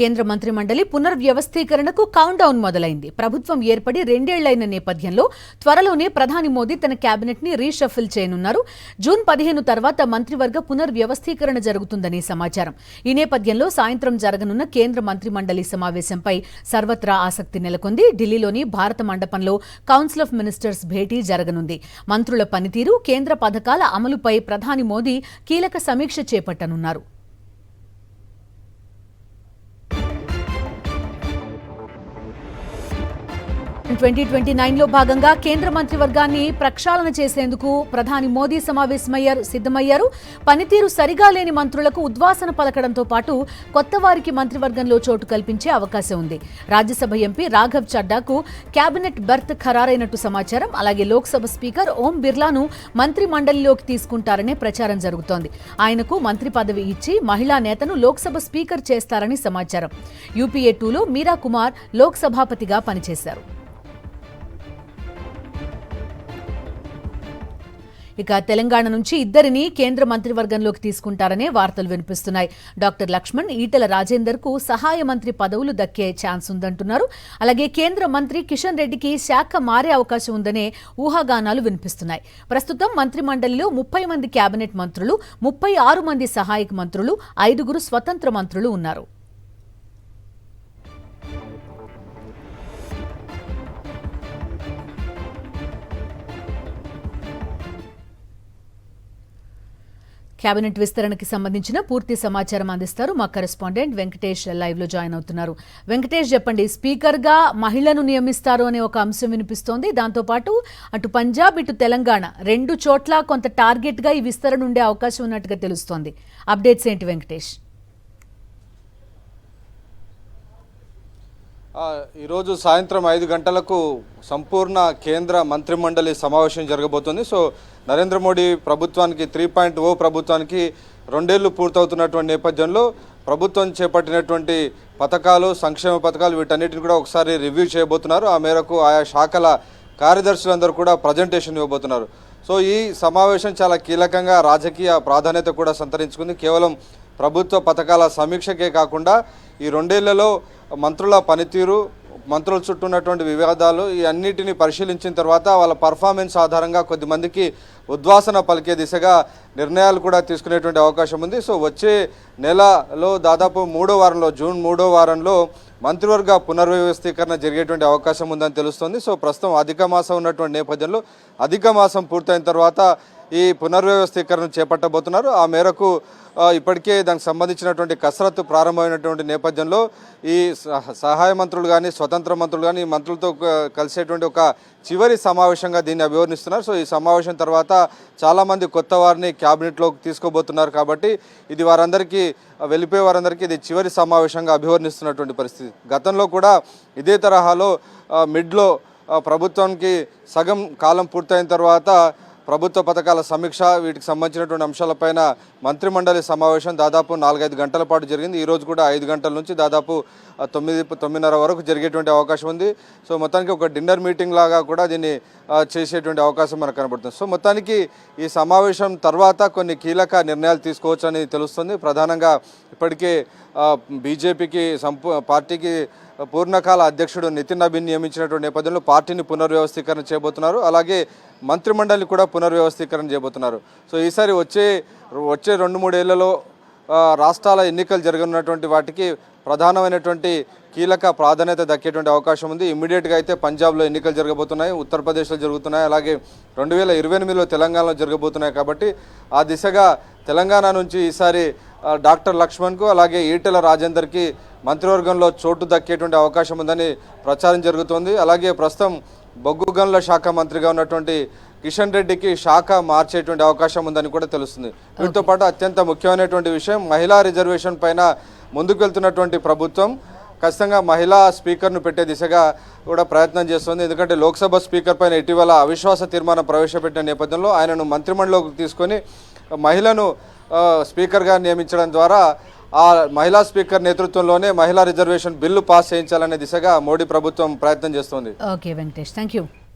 కేంద్ర మంత్రిమండలి పునర్వ్యవస్థీకరణకు count down మొదలైంది. ప్రభుత్వం ఏర్పడి 2 ఏళ్లైన నేపథ్యంలో త్వరలోనే ప్రధాని మోదీ తన కేబినెట్ ని రీషఫిల్ చేయనున్నారు. జూన్ 15 తర్వాత మంత్రివర్గ పునర్వ్యవస్థీకరణ జరుగుతుందని సమాచారం. ఈ నేపథ్యంలో సాయంత్రం జరగనున్న కేంద్ర మంత్రిమండలి సమావేశంపై సర్వత్రా ఆసక్తి నెలకొంది. ఢిల్లీలోని భారత మండపంలో కౌన్సిల్ ఆఫ్ మినిస్టర్స్ భేటీ జరగనుంది. మంత్రుల పనితీరు, కేంద్ర పథకాల అమలుపై ప్రధాని మోదీ కీలక సమీక్ష చేపట్టనున్నారు. 2029లో భాగంగా కేంద్ర మంత్రివర్గాన్ని ప్రక్షాళన చేసేందుకు ప్రధాని మోదీ సిద్ధమయ్యారు. పనితీరు సరిగా లేని మంత్రులకు ఉద్వాసన పలకడంతో పాటు కొత్త వారికి మంత్రివర్గంలో చోటు కల్పించే అవకాశం ఉంది. రాజ్యసభ ఎంపీ రాఘవ్ చడ్డాకు కేబినెట్ బెర్త్ ఖరారైనట్టు సమాచారం. అలాగే లోక్సభ స్పీకర్ ఓం బిర్లాను మంత్రి మండలిలోకి తీసుకుంటారనే ప్రచారం జరుగుతోంది. ఆయనకు మంత్రి పదవి ఇచ్చి మహిళా నేతను లోక్సభ స్పీకర్ చేస్తారని సమాచారం. యూపీఏ 2లో మీరా కుమార్ లోక్సభాపతిగా పనిచేశారు. ఇక తెలంగాణ నుంచి ఇద్దరిని కేంద్ర మంత్రివర్గంలోకి తీసుకుంటారనే వార్తలు వినిపిస్తున్నాయి. డాక్టర్ లక్ష్మణ్, ఈటెల రాజేందర్ కు సహాయ మంత్రి పదవులు దక్కే ఛాన్స్ ఉందంటున్నారు. అలాగే కేంద్ర మంత్రి కిషన్ రెడ్డికి శాఖ మారే అవకాశం ఉందనే ఊహాగానాలు వినిపిస్తున్నాయి. ప్రస్తుతం మంత్రిమండలిలో 30 మంది కేబినెట్ మంత్రులు, 36 మంది సహాయక మంత్రులు, 5 స్వతంత్ర మంత్రులు ఉన్నారు. కేబినెట్ విస్తరణకి సంబంధించిన పూర్తి సమాచారం అందిస్తారు మా కరెస్పాండెంట్ వెంకటేష్. లైవ్ లో జాయిన్ అవుతున్నారు. వెంకటేష్, చెప్పండి, స్పీకర్ గా మహిళను నియమిస్తారు అనే ఒక అంశం వినిపిస్తోంది. దాంతోపాటు అటు పంజాబ్ ఇటు తెలంగాణ 2 చోట్ల కొంత టార్గెట్ గా ఈ విస్తరణ ఉండే అవకాశం ఉన్నట్టుగా తెలుస్తోంది. అప్డేట్స్ ఏంటి వెంకటేష్? ఈరోజు సాయంత్రం 5 గంటలకు సంపూర్ణ కేంద్ర మంత్రిమండలి సమావేశం జరగబోతుంది. సో నరేంద్ర మోడీ ప్రభుత్వానికి 3.0 ప్రభుత్వానికి 2 ఏళ్లు పూర్తవుతున్నటువంటి నేపథ్యంలో ప్రభుత్వం చేపట్టినటువంటి పథకాలు, సంక్షేమ పథకాలు వీటన్నిటిని కూడా ఒకసారి రివ్యూ చేయబోతున్నారు. ఆ మేరకు ఆయా శాఖల కార్యదర్శులందరూ కూడా ప్రజెంటేషన్ ఇవ్వబోతున్నారు. సో ఈ సమావేశం చాలా కీలకంగా రాజకీయ ప్రాధాన్యత కూడా సంతరించుకుంది. కేవలం ప్రభుత్వ పథకాల సమీక్షకే కాకుండా ఈ 2 ఏళ్లలో మంత్రుల పనితీరు, మంత్రుల చుట్టూ ఉన్నటువంటి వివాదాలు ఈ అన్నిటిని పరిశీలించిన తర్వాత వాళ్ళ పర్ఫార్మెన్స్ ఆధారంగా కొద్దిమందికి ఉద్వాసన పలికే దిశగా నిర్ణయాలు కూడా తీసుకునేటువంటి అవకాశం ఉంది. సో వచ్చే నెలలో దాదాపు 3వ వారంలో, జూన్ 3వ వారంలో మంత్రివర్గ పునర్వ్యవస్థీకరణ జరిగేటువంటి అవకాశం ఉందని తెలుస్తుంది. సో ప్రస్తుతం అధిక మాసం ఉన్నటువంటి నేపథ్యంలో అధిక మాసం పూర్తయిన తర్వాత ఈ పునర్వ్యవస్థీకరణ చేపట్టబోతున్నారు. ఆ మేరకు ఇప్పటికే దానికి సంబంధించినటువంటి కసరత్తు ప్రారంభమైనటువంటి నేపథ్యంలో ఈ సహాయ మంత్రులు కానీ, స్వతంత్ర మంత్రులు కానీ ఈ మంత్రులతో కలిసేటువంటి ఒక చివరి సమావేశంగా దీన్ని అభివర్ణిస్తున్నారు. సో ఈ సమావేశం తర్వాత చాలామంది కొత్త వారిని క్యాబినెట్లోకి తీసుకోబోతున్నారు. కాబట్టి ఇది వెళ్ళిపోయే వారందరికీ ఇది చివరి సమావేశంగా అభివర్ణిస్తున్నటువంటి పరిస్థితి. గతంలో కూడా ఇదే తరహాలో మిడ్లో ప్రభుత్వానికి సగం కాలం పూర్తయిన తర్వాత ప్రభుత్వ పథకాల సమీక్ష, వీటికి సంబంధించినటువంటి అంశాలపైన మంత్రిమండలి సమావేశం దాదాపు 4-5 గంటల పాటు జరిగింది. ఈరోజు కూడా 5 గంటల నుంచి దాదాపు 9-9:30 వరకు జరిగేటువంటి అవకాశం ఉంది. సో మొత్తానికి ఒక డిన్నర్ మీటింగ్ లాగా కూడా దీన్ని చేసేటువంటి అవకాశం మనకు కనబడుతుంది. సో మొత్తానికి ఈ సమావేశం తర్వాత కొన్ని కీలక నిర్ణయాలు తీసుకోవచ్చు అని తెలుస్తుంది. ప్రధానంగా ఇప్పటికే బీజేపీకి పార్టీకి పూర్ణకాల అధ్యక్షుడు నితిన్ నబీన్ నియమించినటువంటి నేపథ్యంలో పార్టీని పునర్వ్యవస్థీకరణ చేయబోతున్నారు. అలాగే మంత్రిమండలిని కూడా పునర్వ్యవస్థీకరణ చేయబోతున్నారు. సో ఈసారి వచ్చే 2-3 ఏళ్లలో రాష్ట్రాల ఎన్నికలు జరగనున్నటువంటి వాటికి ప్రధానమైనటువంటి కీలక ప్రాధాన్యత దక్కేటువంటి అవకాశం ఉంది. ఇమ్మీడియట్గా అయితే పంజాబ్లో ఎన్నికలు జరగబోతున్నాయి, ఉత్తరప్రదేశ్లో జరుగుతున్నాయి, అలాగే 2028లో తెలంగాణలో జరగబోతున్నాయి. కాబట్టి ఆ దిశగా తెలంగాణ నుంచి ఈసారి డాక్టర్ లక్ష్మణ్కు అలాగే ఈటెల రాజేందర్కి మంత్రివర్గంలో చోటు దక్కేటువంటి అవకాశం ఉందని ప్రచారం జరుగుతోంది. అలాగే ప్రస్తుతం బొగ్గు గనుల శాఖ మంత్రిగా ఉన్నటువంటి కిషన్ రెడ్డికి శాఖ మార్చేటువంటి అవకాశం ఉందని కూడా తెలుస్తుంది. వీటితో పాటు అత్యంత ముఖ్యమైనటువంటి విషయం, మహిళా రిజర్వేషన్ పైన ముందుకు వెళ్తున్నటువంటి ప్రభుత్వం ఖచ్చితంగా మహిళా స్పీకర్ను పెట్టే దిశగా కూడా ప్రయత్నం చేస్తుంది. ఎందుకంటే లోక్సభ స్పీకర్ పైన ఇటీవల అవిశ్వాస తీర్మానం ప్రవేశపెట్టిన నేపథ్యంలో ఆయనను మంత్రిమండలిలోకి తీసుకొని మహిళను స్పీకర్గా నియమించడం ద్వారా ఆ మహిళా స్పీకర్ నేతృత్వంలోనే మహిళా రిజర్వేషన్ బిల్లు పాస్ చేయించాలనే దిశగా మోడీ ప్రభుత్వం ప్రయత్నం చేస్తోంది. Okay Venkatesh, thank you.